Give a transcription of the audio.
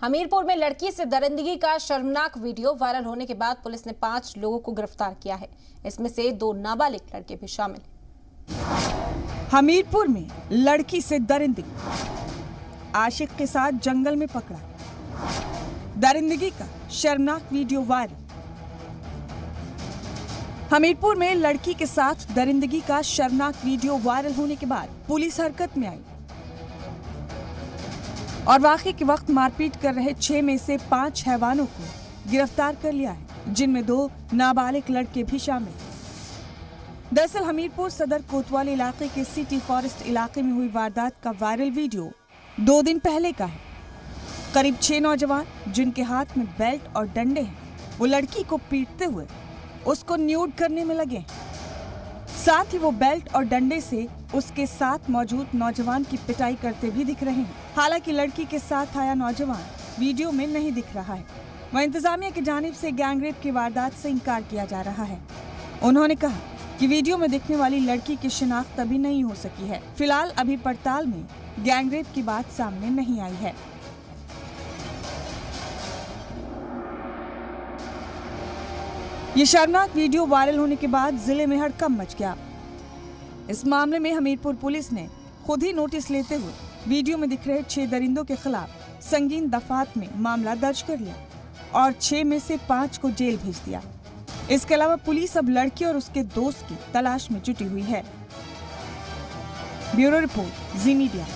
हमीरपुर में लड़की से दरिंदगी का शर्मनाक वीडियो वायरल होने के बाद पुलिस ने 5 लोगों को गिरफ्तार किया है। इसमें से 2 नाबालिग लड़के भी शामिल हैं। हमीरपुर में लड़की से दरिंदगी, आशिक के साथ जंगल में पकड़ा। दरिंदगी का शर्मनाक वीडियो वायरल। हमीरपुर में लड़की के साथ दरिंदगी का शर्मनाक वीडियो वायरल होने के बाद पुलिस हरकत में आई और वाकये के वक्त मारपीट कर रहे 6 में से 5 हैवानों को गिरफ्तार कर लिया है, जिनमें 2 नाबालिग लड़के भी शामिल हैं। दरअसल हमीरपुर सदर कोतवाली इलाके के सिटी फॉरेस्ट इलाके में हुई वारदात का वायरल वीडियो 2 दिन पहले का है। करीब 6 नौजवान जिनके हाथ में बेल्ट और डंडे हैं, वो लड़की को पीटते हुए उसको न्यूड करने में लगे। साथ ही वो बेल्ट और डंडे से उसके साथ मौजूद नौजवान की पिटाई करते भी दिख रहे हैं। हालांकि लड़की के साथ आया नौजवान वीडियो में नहीं दिख रहा है। वहीं इंतजामिया की जानिब से गैंगरेप की वारदात से इंकार किया जा रहा है। उन्होंने कहा कि वीडियो में दिखने वाली लड़की की शिनाख्त अभी नहीं हो सकी है। फिलहाल अभी पड़ताल में गैंगरेप की बात सामने नहीं आई है। ये शर्मनाक वीडियो वायरल होने के बाद जिले में हड़कंप मच गया। इस मामले में हमीरपुर पुलिस ने खुद ही नोटिस लेते हुए वीडियो में दिख रहे 6 दरिंदों के खिलाफ संगीन दफात में मामला दर्ज कर लिया और 6 में से 5 को जेल भेज दिया। इसके अलावा पुलिस अब लड़की और उसके दोस्त की तलाश में जुटी हुई है। ब्यूरो रिपोर्ट, जी मीडिया।